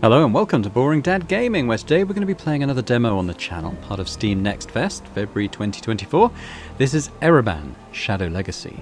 Hello and welcome to Boring Dad Gaming, where today we're going to be playing another demo on the channel, part of Steam Next Fest, February 2024. This is Ereban, Shadow Legacy.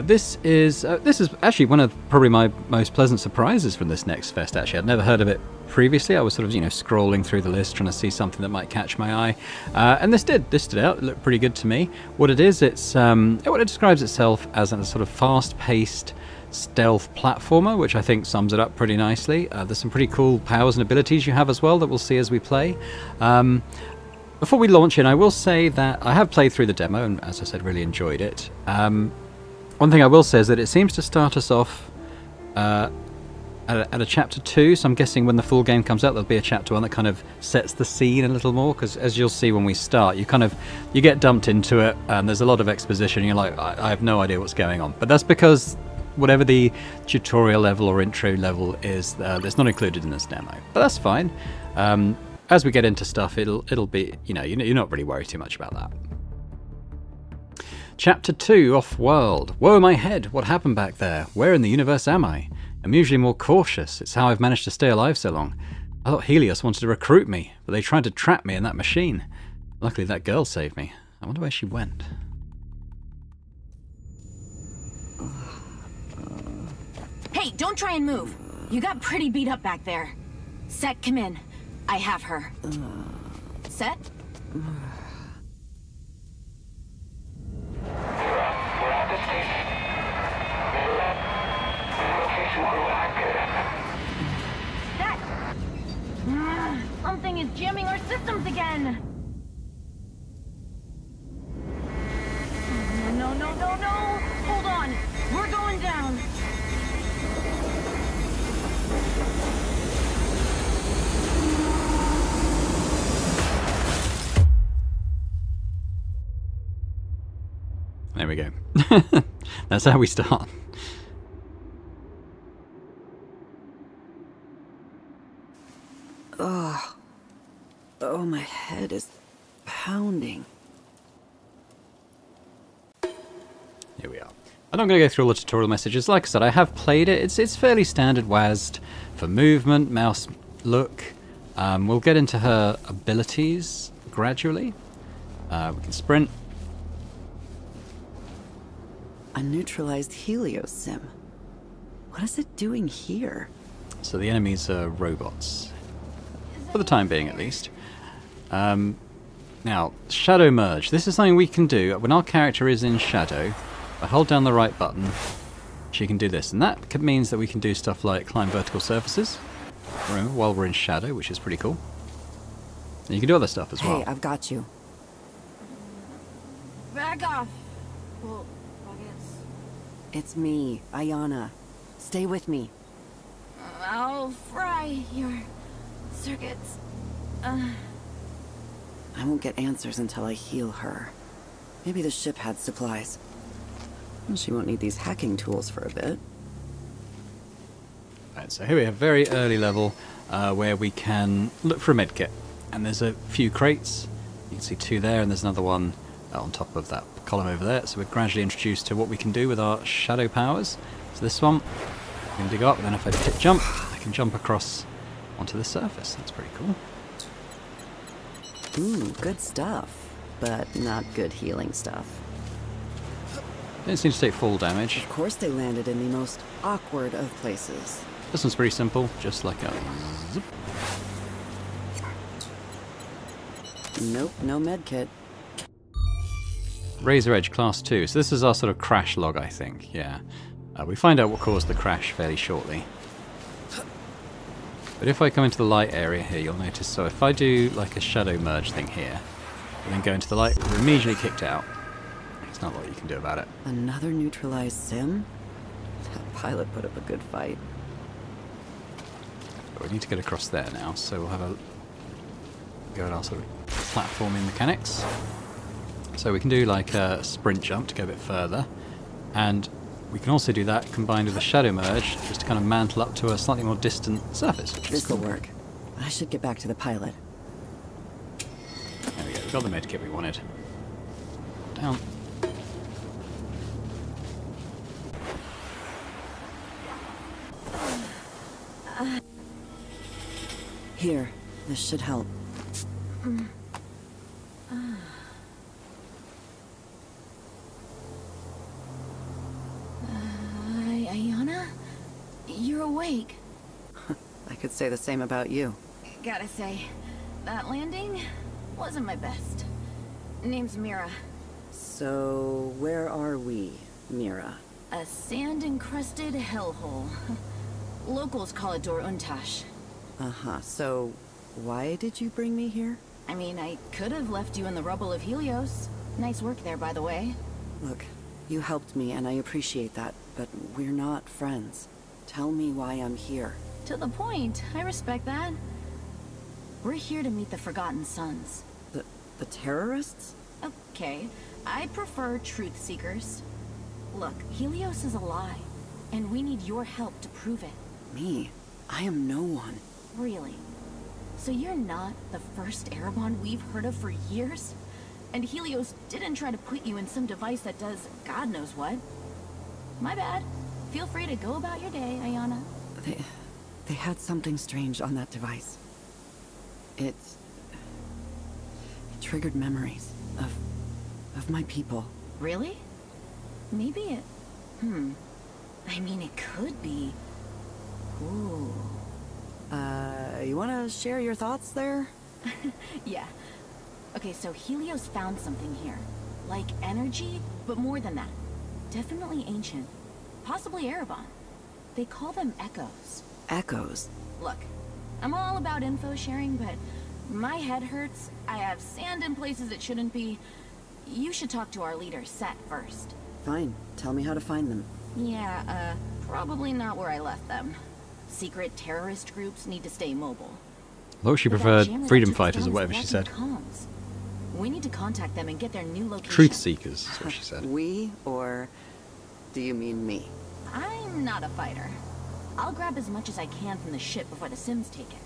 This is actually one of probably my most pleasant surprises from this Next Fest. Actually, I'd never heard of it previously. I was sort of, scrolling through the list, trying to see something that might catch my eye, and this stood out. It looked pretty good to me. What it is, it's what it describes itself as a sort of fast-paced stealth platformer, which I think sums it up pretty nicely. There's some pretty cool powers and abilities you have as well that we'll see as we play. Before we launch in, I will say that I have played through the demo and, as I said, really enjoyed it. One thing I will say is that it seems to start us off at a chapter 2, so I'm guessing when the full game comes out there'll be a chapter 1 that kind of sets the scene a little more, because as you'll see when we start, you get dumped into it and there's a lot of exposition and you're like, I have no idea what's going on. But that's because whatever the tutorial level or intro level is, that's not included in this demo. But that's fine. As we get into stuff, it'll be, you're not really worried too much about that. Chapter 2, Off-World. Whoa, my head, what happened back there? Where in the universe am I? I'm usually more cautious. It's how I've managed to stay alive so long. I thought Helios wanted to recruit me, but they tried to trap me in that machine. Luckily that girl saved me. I wonder where she went. Hey, don't try and move. You got pretty beat up back there. Set, come in. I have her. Set? Set! Something is jamming our systems again. No. Hold on. We're going down. There we go. That's how we start. Oh, my head is pounding. Here we are. I'm not going to go through all the tutorial messages. Like I said, I have played it. It's fairly standard WASD for movement, mouse look. We'll get into her abilities gradually. We can sprint. A neutralized Helios sim. What is it doing here? So the enemies are robots. For the time being, at least. Now, shadow merge. This is something we can do when our character is in shadow. If I hold down the right button, she can do this. And that means that we can do stuff like climb vertical surfaces while we're in shadow, which is pretty cool. And you can do other stuff as well. Hey, I've got you. Back off. Well, I guess. It's me, Ayana. Stay with me. I'll fry your circuits. I won't get answers until I heal her. Maybe the ship had supplies. Well, she won't need these hacking tools for a bit. Right, so here we have very early level where we can look for a medkit. And there's a few crates. You can see 2 there, and there's another one on top of that column over there. So we're gradually introduced to what we can do with our shadow powers. So this one, I can dig up, and then if I hit jump, I can jump across onto the surface. That's pretty cool. Ooh, good stuff. But not good healing stuff. Didn't seem to take full damage. Of course they landed in the most awkward of places. This one's pretty simple, just like a zip. Nope, no medkit. Razor Edge Class 2. So this is our sort of crash log, I think. Yeah. We find out what caused the crash fairly shortly. But if I come into the light area here, you'll notice, so if I do like a shadow merge thing here, and then go into the light, we're immediately kicked out. There's not a lot you can do about it. Another neutralized sim? That pilot put up a good fight. But we need to get across there now, so we'll have a go at our sort of platforming mechanics. So we can do like a sprint jump to go a bit further, and we can also do that combined with a shadow merge just to kind of mantle up to a slightly more distant surface. This will work. I should get back to the pilot. There we go, we've got the medkit we wanted. Down. Here, this should help. Ayana? You're awake. I could say the same about you. Gotta say, that landing wasn't my best. Name's Mira. So, where are we, Mira? A sand-encrusted hellhole. Locals call it Dor Untash. Uh-huh, so why did you bring me here? I mean, I could have left you in the rubble of Helios. Nice work there, by the way. Look, you helped me and I appreciate that, but we're not friends. Tell me why I'm here. To the point, I respect that. We're here to meet the Forgotten Sons. The terrorists? Okay, I prefer truth seekers. Look, Helios is a lie, and we need your help to prove it. Me? I am no one. Really? So you're not the first Ereban we've heard of for years? And Helios didn't try to put you in some device that does God knows what? My bad. Feel free to go about your day, Ayana. They had something strange on that device. It triggered memories of my people. Really? Maybe it... I mean, it could be... Ooh. You wanna share your thoughts there? Yeah. Okay, so Helios found something here. Like energy, but more than that. Definitely ancient. Possibly Ereban. They call them echoes. Echoes? Look, I'm all about info sharing, but my head hurts. I have sand in places it shouldn't be. You should talk to our leader, Set, first. Fine. Tell me how to find them. Yeah, probably not where I left them. Secret terrorist groups need to stay mobile. Although she preferred freedom fighters or whatever she said. We need to contact them and get their new location. Truth seekers, is what she said. We, or do you mean me? I'm not a fighter. I'll grab as much as I can from the ship before the Sims take it.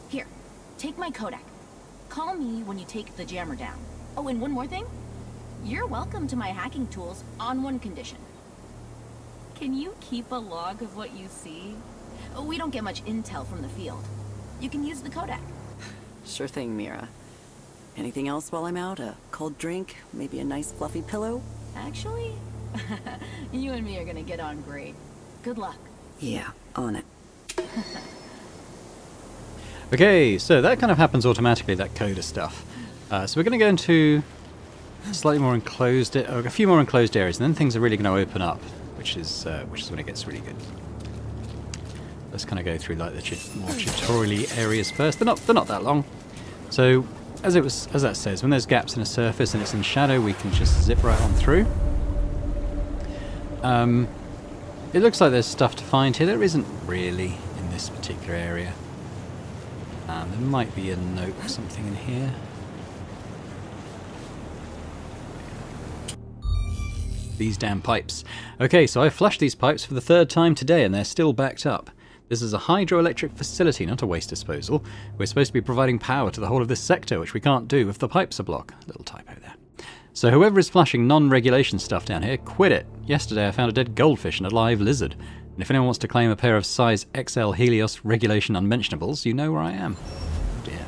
Here, take my Kodak. Call me when you take the jammer down. Oh, and one more thing. You're welcome to my hacking tools on one condition. Can you keep a log of what you see? We don't get much intel from the field. You can use the Kodak. Sure thing, Mira. Anything else while I'm out? A cold drink? Maybe a nice fluffy pillow? Actually, you and me are gonna get on great. Good luck. Yeah, on it. Okay, so that kind of happens automatically, that coda stuff. So we're going to go into slightly more enclosed, a few more enclosed areas, and then things are really going to open up, which is when it gets really good. Let's kind of go through like the more tutorial-y areas first. They're not that long. So as that says, when there's gaps in a surface and it's in shadow, we can just zip right on through. It looks like there's stuff to find here. There isn't really in this particular area. There might be a note or something in here. These damn pipes. Okay, so I flushed these pipes for the 3rd time today and they're still backed up. This is a hydroelectric facility, not a waste disposal. We're supposed to be providing power to the whole of this sector, which we can't do if the pipes are blocked. Little typo there. So whoever is flushing non-regulation stuff down here, quit it. Yesterday I found a dead goldfish and a live lizard. And if anyone wants to claim a pair of size XL Helios regulation unmentionables, you know where I am. Oh dear.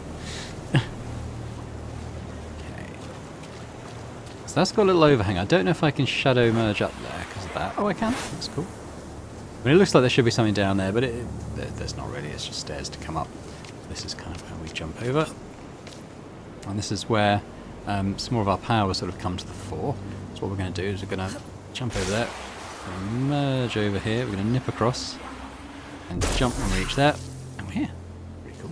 Okay. So that's got a little overhang. I don't know if I can shadow merge up there because of that. Oh, I can. That's cool. I mean, it looks like there should be something down there, but there's not really. It's just stairs to come up. This is kind of how we jump over. And this is where some more of our power sort of come to the fore. So what we're going to do is we're going to jump over there, we're going to merge over here, we're going to nip across, and jump and reach there, and we're here. Pretty cool.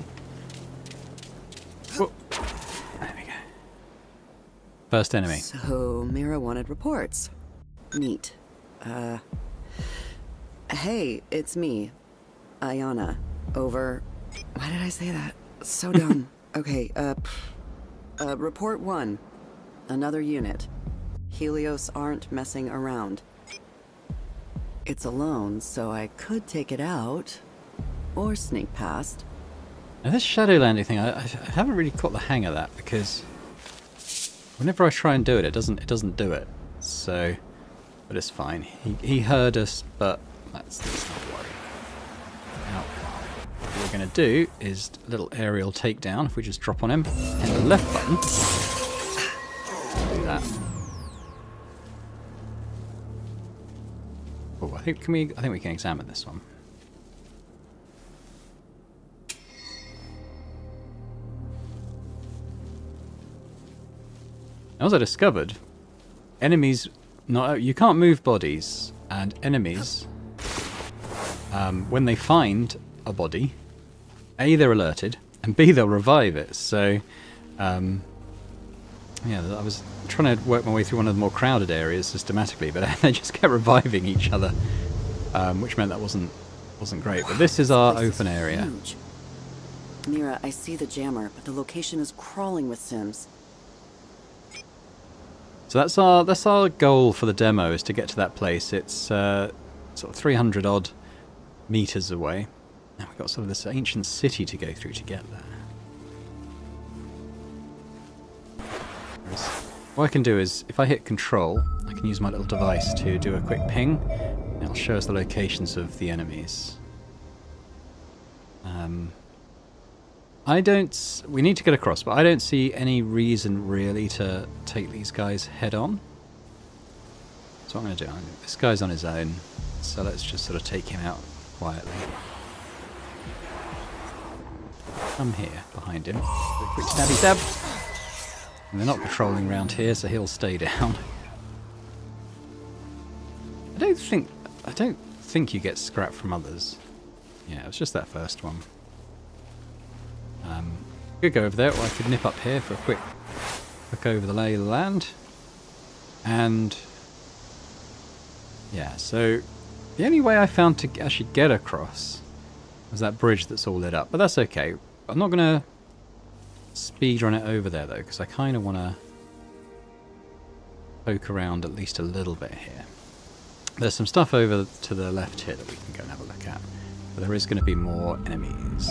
Whoa. There we go. First enemy. So, Mira wanted reports. Neat. Hey, it's me. Ayana. Over... Why did I say that? So dumb. Okay, report 1. Another unit. Helios aren't messing around. It's alone, so I could take it out. Or sneak past. Now this shadow landing thing, I haven't really caught the hang of that, because whenever I try and do it, it doesn't do it. So, but it's fine. He heard us, but let's not worry. Now, we're going to do is a little aerial takedown. If we just drop on him and the left button, do that. Oh, I think we can examine this one. As I discovered, enemies, you can't move bodies, and enemies, when they find a body, A, they're alerted, and B, they'll revive it. So, yeah, I was trying to work my way through one of the more crowded areas systematically, but they just kept reviving each other, which meant that wasn't great. But this is our open area. Huge. Mira, I see the jammer, but the location is crawling with Sims. So that's our goal for the demo, is to get to that place. It's sort of 300 odd meters away. Now we've got sort of this ancient city to go through to get there. What I can do is, if I hit control, I can use my little device to do a quick ping. It'll show us the locations of the enemies. We need to get across, but I don't see any reason really to take these guys head on. So what I'm going to do, this guy's on his own, so let's just sort of take him out quietly. Come here, behind him. Do a quick stabby stab. And they're not patrolling around here, so he'll stay down. I don't think you get scrap from others. Yeah, it was just that first one. Could go over there, or I could nip up here for a quick look over the lay of the land. And yeah, so the only way I found to actually get across was that bridge that's all lit up. But that's okay. I'm not going to speed run it over there though, because I kind of want to poke around at least a little bit here. There's some stuff over to the left here that we can go and have a look at. But there is going to be more enemies.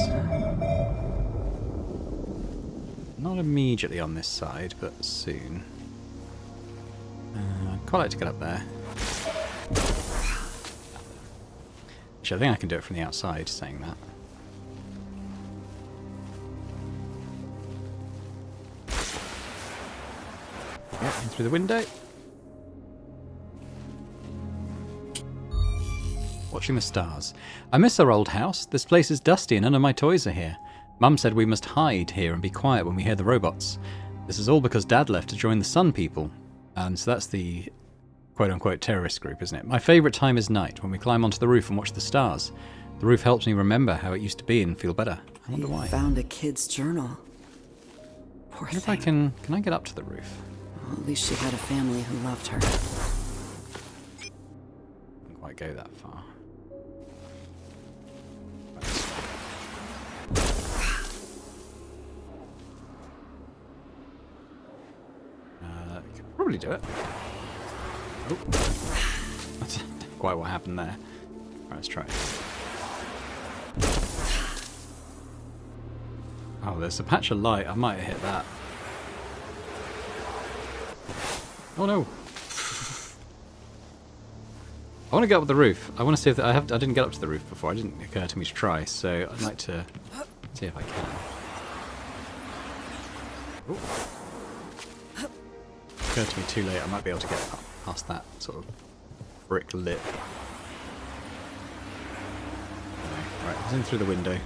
Not immediately on this side, but soon. I'd quite like to get up there. Actually, I think I can do it from the outside, saying that. Yeah, in through the window. Watching the stars. I miss our old house. This place is dusty and none of my toys are here. Mum said we must hide here and be quiet when we hear the robots. This is all because Dad left to join the Sun People. And so that's the quote-unquote terrorist group, isn't it? My favourite time is night, when we climb onto the roof and watch the stars. The roof helps me remember how it used to be and feel better. I wonder why. Found a kid's journal. Poor thing. If I can I get up to the roof? Well, at least she had a family who loved her. Didn't quite go that far. Probably do it. Oh. That's not quite what happened there. Right, let's try it. Oh, there's a patch of light. I might have hit that. Oh no! I want to get up with the roof. I want to see if I didn't get up to the roof before. It didn't occur to me to try, so I'd like to see if I can. Ooh. Occurred to me too late. I might be able to get past that sort of brick lip. Right, it's in through the window.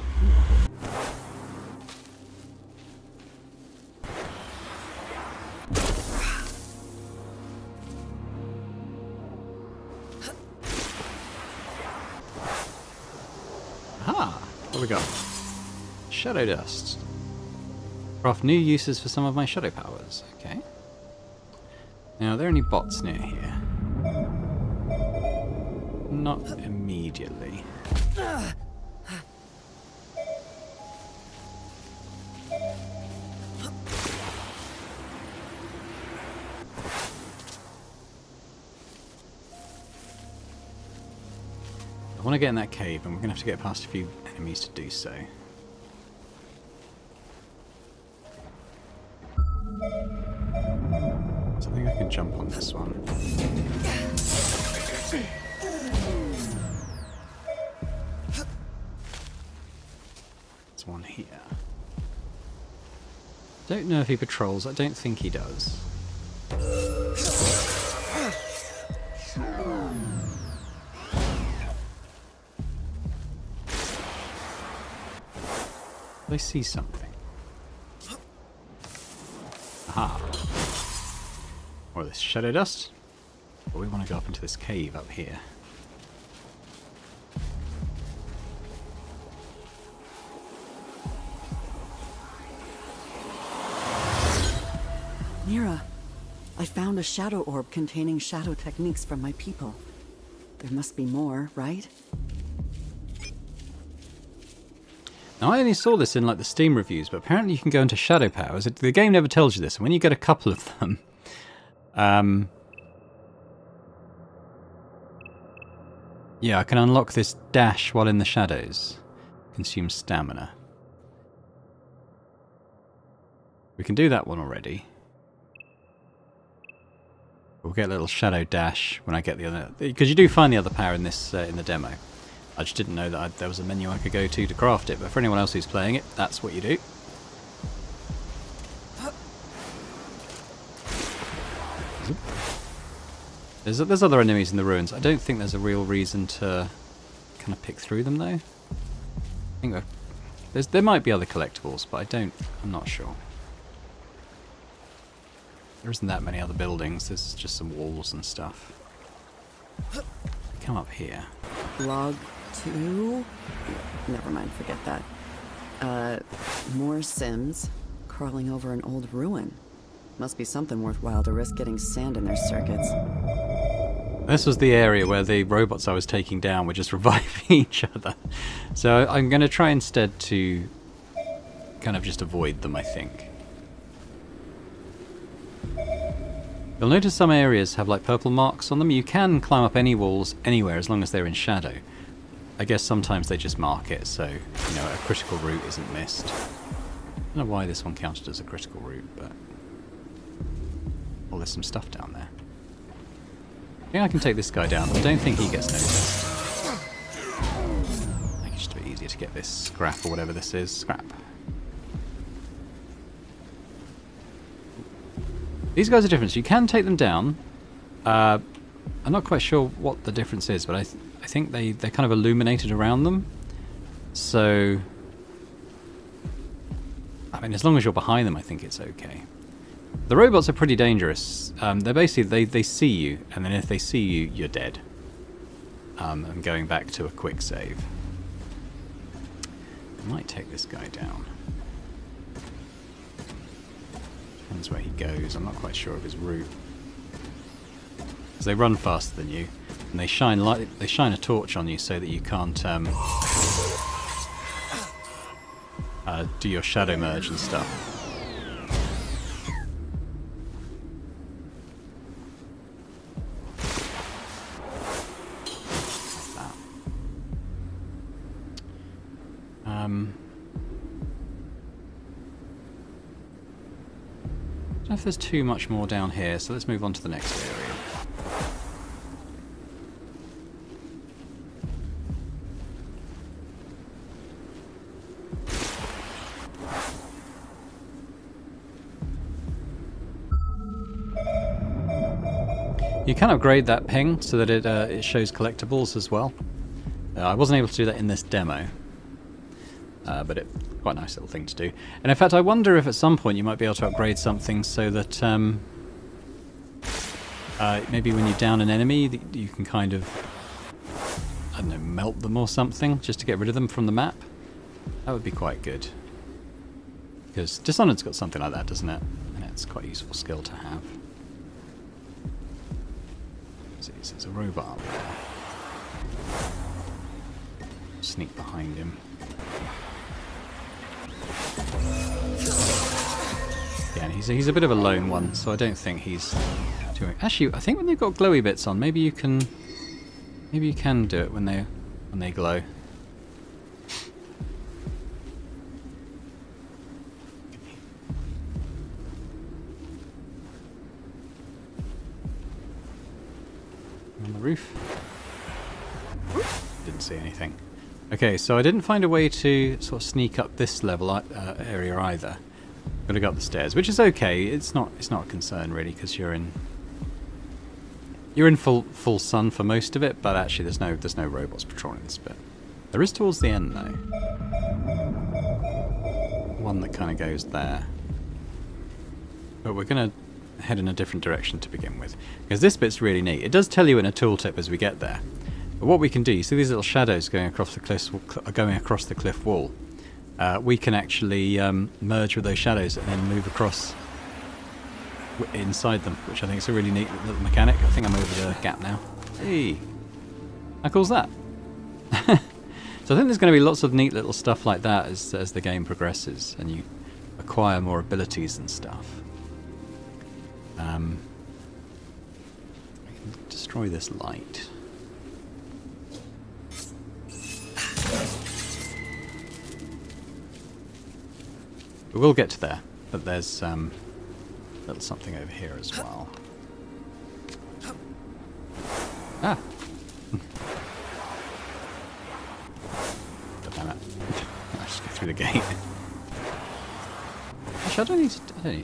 Aha! What have we got? Shadow dust. Craft new uses for some of my shadow powers. Okay. Now, are there any bots near here? Not immediately. I want to get in that cave, and we're going to have to get past a few enemies to do so. So I think I can jump on this one. There's one here. Don't know if he patrols. I don't think he does. I see something. Aha. Or this shadow dust. But we want to go up into this cave up here. Mira, I found a shadow orb containing shadow techniques from my people. There must be more, right? Now, I only saw this in like the Steam reviews, but apparently you can go into shadow powers. The game never tells you this, and when you get a couple of them, yeah, I can unlock this dash while in the shadows. Consume stamina. We can do that one already. We'll get a little shadow dash when I get the other, because you do find the other power in this in the demo. I just didn't know that there was a menu I could go to craft it, but for anyone else who's playing it, that's what you do. There's other enemies in the ruins. I don't think there's a real reason to kind of pick through them though. I think there might be other collectibles, but I'm not sure. There isn't that many other buildings, there's just some walls and stuff. Come up here. Log 2? Never mind, forget that. More Sims crawling over an old ruin. Must be something worthwhile to risk getting sand in their circuits. This was the area where the robots I was taking down were just reviving each other. So I'm going to try instead to kind of just avoid them, I think. You'll notice some areas have like purple marks on them. You can climb up any walls anywhere as long as they're in shadow. I guess sometimes they just mark it so, you know, a critical route isn't missed. I don't know why this one counted as a critical route, but... oh, there's some stuff down there. I think I can take this guy down. I don't think he gets noticed. I think it's just a bit easier to get this scrap or whatever this is. Scrap. These guys are different. So you can take them down. I'm not quite sure what the difference is, but I think they're kind of illuminated around them. So, I mean, as long as you're behind them, I think it's okay. The robots are pretty dangerous. They're basically, they see you, and then if they see you, you're dead. I'm going back to a quick save. I might take this guy down. Depends where he goes. I'm not quite sure of his route. Because they run faster than you, and they shine a torch on you so that you can't do your shadow merge and stuff. I don't know if there's too much more down here, so let's move on to the next area. You can upgrade that ping so that it shows collectibles as well. I wasn't able to do that in this demo, but it's quite a nice little thing to do. And in fact, I wonder if at some point you might be able to upgrade something so that maybe when you down an enemy, you can kind of, I don't know, melt them or something, just to get rid of them from the map. That would be quite good. Because Dishonored's got something like that, doesn't it? And it's quite a useful skill to have. There's a robot up there. Sneak behind him. Yeah, and he's a bit of a lone one, so I don't think he's doing... Actually, I think when they've got glowy bits on, maybe you can do it when they glow. On the roof. Didn't see anything. Okay, so I didn't find a way to sort of sneak up this level area either. Got to go up the stairs, which is okay. It's not a concern really, because you're in full sun for most of it. But actually, there's no robots patrolling this bit. There is towards the end though. One that kind of goes there. But we're going to head in a different direction to begin with, because this bit's really neat. It does tell you in a tooltip as we get there. But what we can do, you see these little shadows going across the cliff wall. We can actually merge with those shadows and then move across inside them, which I think is a really neat little mechanic. I think I'm over the gap now. Hey, how cool's that? So I think there's going to be lots of neat little stuff like that as the game progresses and you acquire more abilities and stuff. We can destroy this light. We will get to there, but there's a little something over here as well. Ah! God damn it. I'll just go through the gate. Actually, I don't need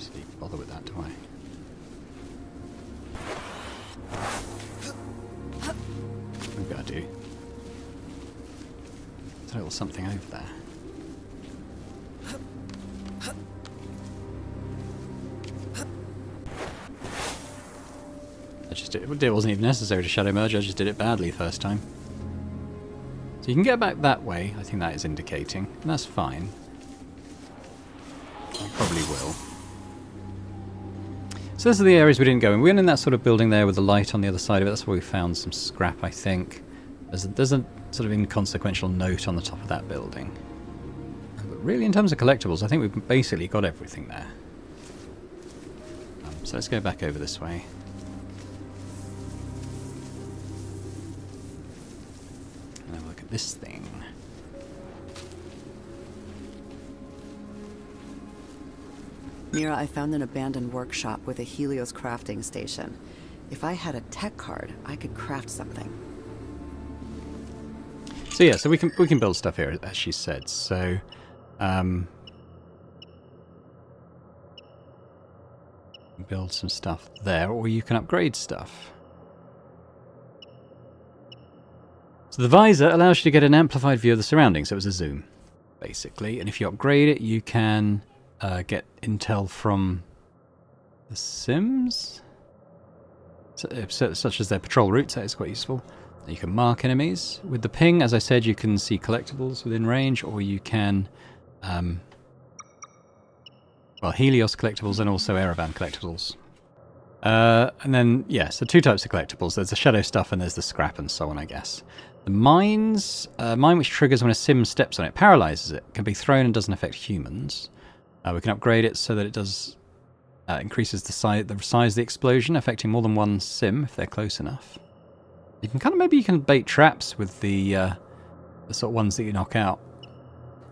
to bother with that, do I? Maybe I do. There's a little something over there. It wasn't even necessary to shadow merge, I just did it badly first time. So you can get back that way, I think that is indicating, and that's fine. I probably will. So those are the areas we didn't go in. We went in that sort of building there with the light on the other side of it. That's where we found some scrap, I think. There's a sort of inconsequential note on the top of that building. But really, in terms of collectibles, I think we've basically got everything there. So let's go back over this way. And have a look at this thing. Mira, I found an abandoned workshop with a Helios crafting station. If I had a tech card, I could craft something. So yeah, so we can build stuff here, as she said. So, build some stuff there, or you can upgrade stuff. So the visor allows you to get an amplified view of the surroundings. So it was a zoom, basically. And if you upgrade it, you can get intel from the Sims, such as their patrol routes. That is quite useful. You can mark enemies. With the ping, as I said, you can see collectibles within range, or you can, well, Helios collectibles and also Ereban collectibles. And then, yeah, so two types of collectibles. There's the shadow stuff and there's the scrap and so on, I guess. The mines, mine which triggers when a sim steps on it, paralyzes it, can be thrown and doesn't affect humans. We can upgrade it so that it does increases the size of the explosion, affecting more than one sim if they're close enough. You can maybe you can bait traps with the sort of ones that you knock out.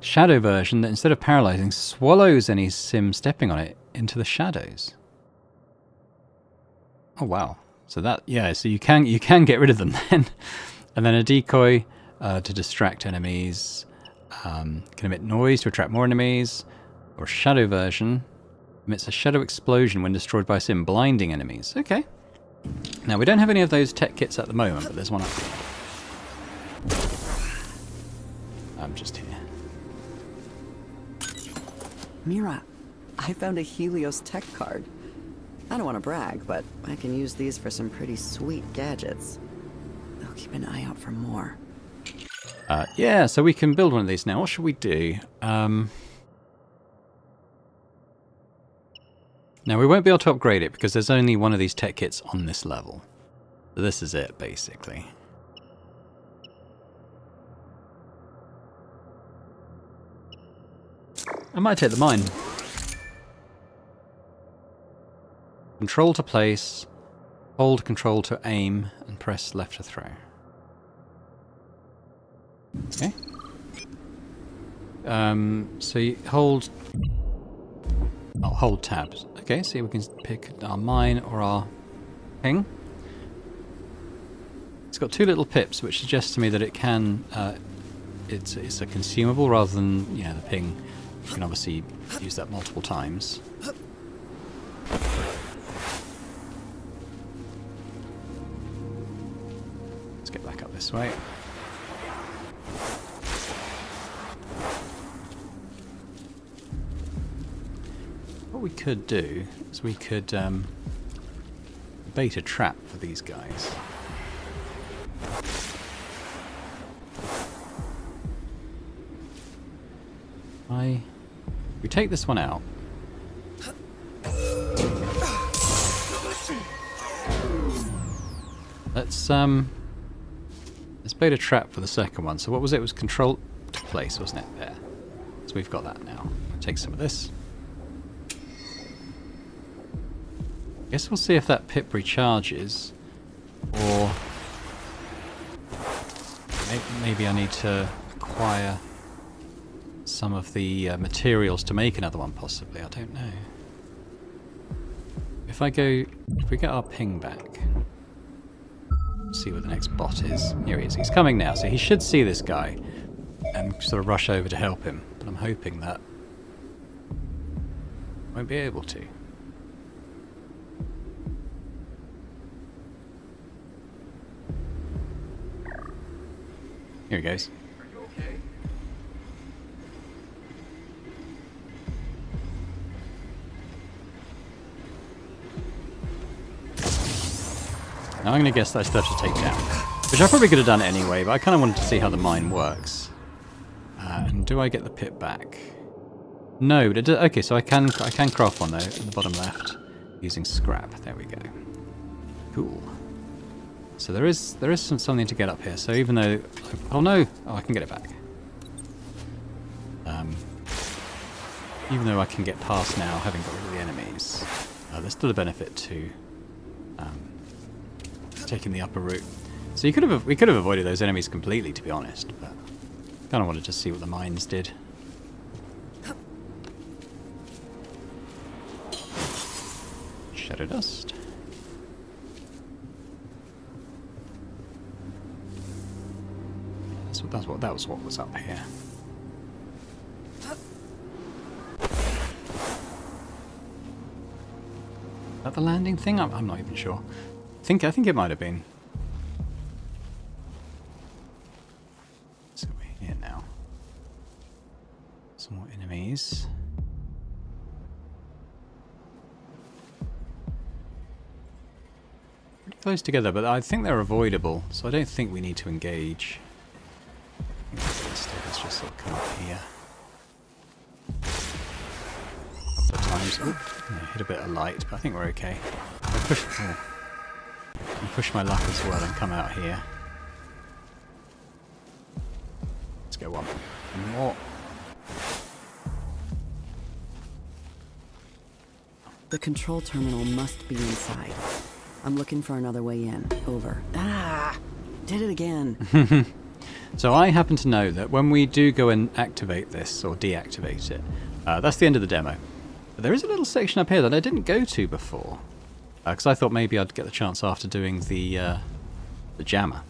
Shadow version that instead of paralyzing swallows any sim stepping on it into the shadows. Oh wow! So that so you can get rid of them then. And then a decoy to distract enemies. Can emit noise to attract more enemies. Or shadow version emits a shadow explosion when destroyed by a sim, blinding enemies. Okay. Now we don't have any of those tech kits at the moment, but there's one up here. I'm just here. Mira, I found a Helios tech card. I don't want to brag, but I can use these for some pretty sweet gadgets. I'll keep an eye out for more. Yeah, so we can build one of these now. What should we do? Now, we won't be able to upgrade it because there's only one of these tech kits on this level. So this is it, basically. I might take the mine. Control to place, hold control to aim, and press left to throw. Okay. So you hold... Oh, hold tabs. Okay, so we can pick our mine or our ping. It's got two little pips, which suggests to me that it can it's a consumable rather than, you know, the ping. You can obviously use that multiple times. Let's get back up this way. What we could do is we could bait a trap for these guys. We take this one out. Let's bait a trap for the second one. So what was it? It was control to place, wasn't it? There. So we've got that now. Take some of this. Guess we'll see if that pip recharges, or maybe I need to acquire some of the materials to make another one, possibly. I don't know. If we get our ping back, see where the next bot is. Here he is. He's coming now, so he should see this guy and sort of rush over to help him. But I'm hoping that won't be able to. Here he goes. Are you okay? Now I'm going to guess that I still have to take down, which I probably could have done anyway, but I kind of wanted to see how the mine works. And do I get the pit back? No, but it does, okay, so I can craft one though at the bottom left using scrap. There we go. Cool. So there is something to get up here. So even though, oh no, oh I can get it back. Even though I can get past now, having got rid of the enemies, there's still a benefit to taking the upper route. So we could have avoided those enemies completely, to be honest, but kind of wanted to see what the mines did. Shadow dust. That was what was up here. Is that the landing thing? I'm not even sure. I think it might have been. So we're here now. Some more enemies. Pretty close together, but I think they're avoidable, so I don't think we need to engage. Let's just sort of come up here. A couple of times. Oop, hit a bit of light, but I think we're okay. I push my luck as well and come out here. Let's go one more. The control terminal must be inside. I'm looking for another way in. Over. Ah! Did it again. So I happen to know that when we do go and activate this, or deactivate it, that's the end of the demo. But there is a little section up here that I didn't go to before. Because I thought maybe I'd get the chance after doing the jammer.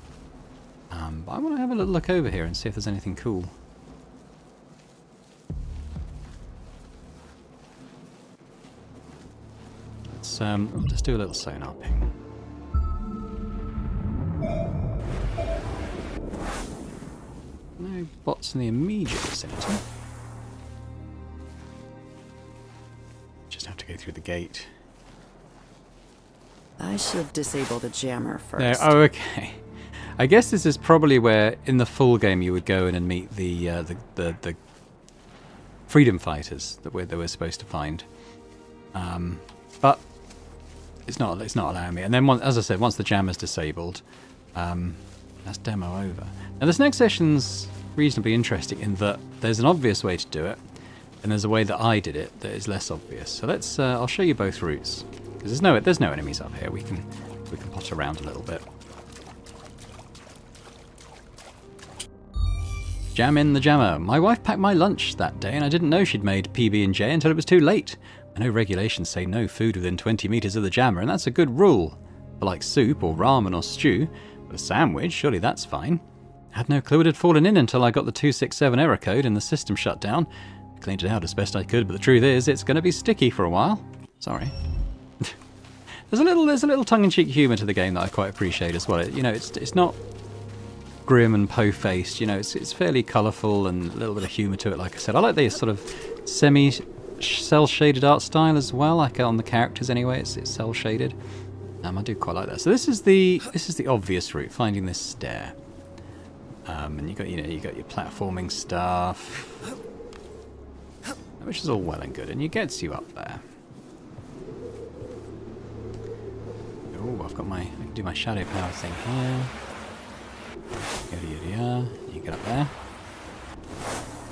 But I want to have a little look over here and see if there's anything cool. Let's do a little sonar ping. No bots in the immediate vicinity. Just have to go through the gate. I should disable the jammer first. There, oh, okay. I guess this is probably where, in the full game, you would go in and meet the freedom fighters that we're supposed to find. But it's not allowing me. And then, as I said, once the jammer's disabled, that's demo over. Now, this next session's reasonably interesting in that there's an obvious way to do it, and there's a way that I did it that is less obvious. So let's. I'll show you both routes. Because there's no enemies up here. We can potter around a little bit. Jam in the jammer. My wife packed my lunch that day, and I didn't know she'd made PB&J until it was too late. I know regulations say no food within 20 meters of the jammer, and that's a good rule. For like soup or ramen or stew, but a sandwich, surely that's fine. Had no clue it had fallen in until I got the 267 error code and the system shut down. Cleaned it out as best I could, but the truth is, it's going to be sticky for a while. Sorry. There's a little tongue-in-cheek humour to the game that I quite appreciate as well. You know, it's not grim and po-faced. You know, it's fairly colourful and a little bit of humour to it. Like I said, I like the sort of semi-cell-shaded art style as well. Like on the characters anyway, it's cell-shaded. I do quite like that. So this is the obvious route, finding this stair. And you got your platforming stuff, which is all well and good, and it gets you up there. Oh, I can do my shadow power thing here. Yada yada yada. You get up there,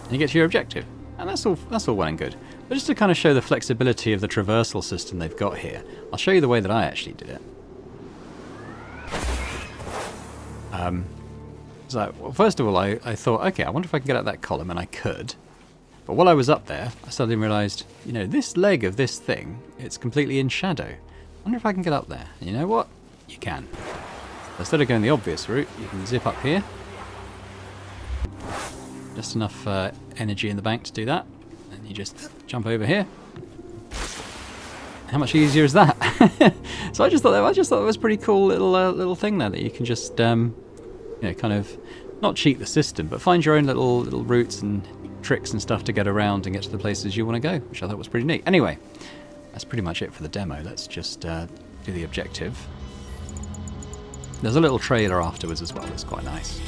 and you get to your objective, and that's all well and good. But just to kind of show the flexibility of the traversal system they've got here, I'll show you the way that I actually did it. So, well, first of all, I thought, okay, I wonder if I can get out that column, and I could. But while I was up there, I suddenly realised, you know, this leg of this thing, it's completely in shadow. I wonder if I can get up there. And you know what? You can. Instead of going the obvious route, you can zip up here. Just enough energy in the bank to do that. And you just jump over here. How much easier is that? So I just thought that was a pretty cool little thing there that you can just you know, kind of not cheat the system, but find your own little routes and tricks and stuff to get around and get to the places you want to go, which I thought was pretty neat. Anyway, that's pretty much it for the demo. Let's just do the objective. There's a little trailer afterwards as well. It's quite nice.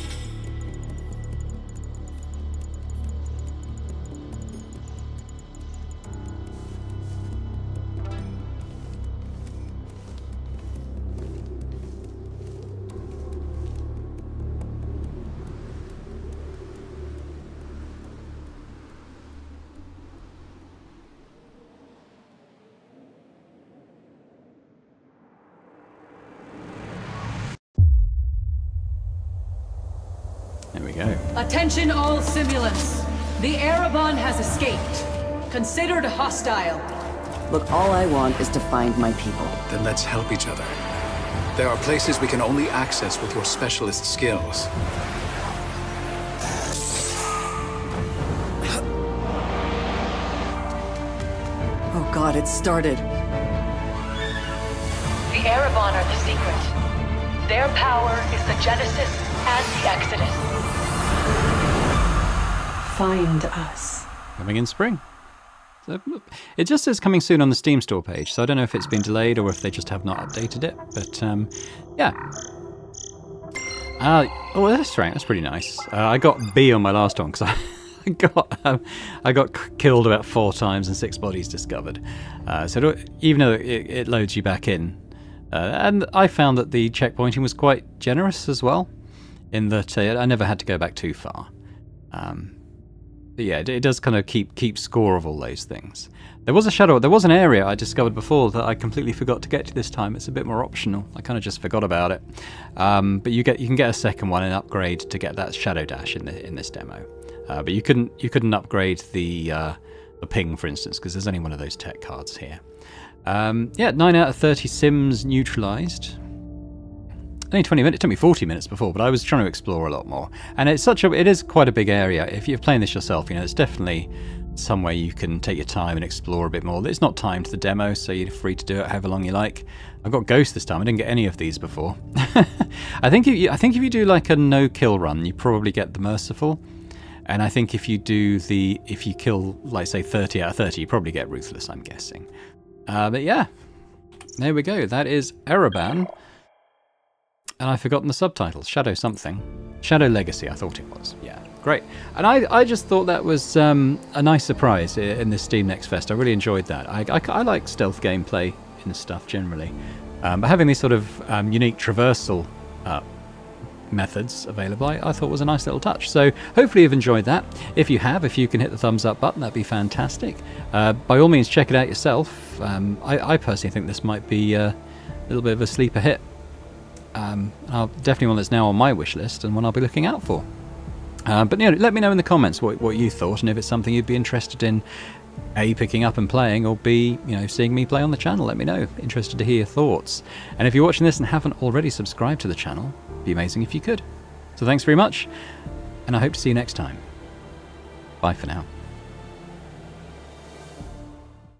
There we go. Attention all simulants. The Ereban has escaped. Considered hostile. Look, all I want is to find my people. Then let's help each other. There are places we can only access with your specialist skills. Oh God, it started. The Ereban are the secret. Their power is the Genesis and the Exodus. Find us. Coming in spring. So, it just says coming soon on the Steam store page, so I don't know if it's been delayed or if they just have not updated it, but yeah. Oh, that's right, that's pretty nice. I got B on my last one because I got killed about 4 times and 6 bodies discovered. So even though it loads you back in, and I found that the checkpointing was quite generous as well, in that I never had to go back too far. But yeah, it does kind of keep score of all those things. There was an area I discovered before that I completely forgot to get to this time. It's a bit more optional. I kind of just forgot about it. But you can get a second one and upgrade to get that shadow dash in this demo. But you couldn't upgrade the ping, for instance, because there's only one of those tech cards here. Yeah, 9 out of 30 sims neutralized. Only 20 minutes. It took me 40 minutes before, but I was trying to explore a lot more. And it is quite a big area. If you're playing this yourself, you know, it's definitely somewhere you can take your time and explore a bit more. It's not timed to the demo, so you're free to do it however long you like. I got Ghost this time. I didn't get any of these before. I think if you do like a no-kill run, you probably get the Merciful. And I think if you kill, like say 30 out of 30, you probably get Ruthless, I'm guessing. But yeah, there we go. That is Ereban. And I've forgotten the subtitles. Shadow something. Shadow Legacy, I thought it was. Yeah, great. And I just thought that was a nice surprise in this Steam Next Fest. I really enjoyed that. I like stealth gameplay in the stuff generally. But having these sort of unique traversal methods available, I thought was a nice little touch. So hopefully you've enjoyed that. If you can hit the thumbs up button, that'd be fantastic. By all means, check it out yourself. I personally think this might be a little bit of a sleeper hit. Definitely one that's now on my wish list and one I'll be looking out for. But you know, let me know in the comments what you thought, and if it's something you'd be interested in A, picking up and playing, or B, you know, seeing me play on the channel. Let me know. Interested to hear your thoughts. And if you're watching this and haven't already subscribed to the channel, it'd be amazing if you could. So thanks very much, and I hope to see you next time. Bye for now.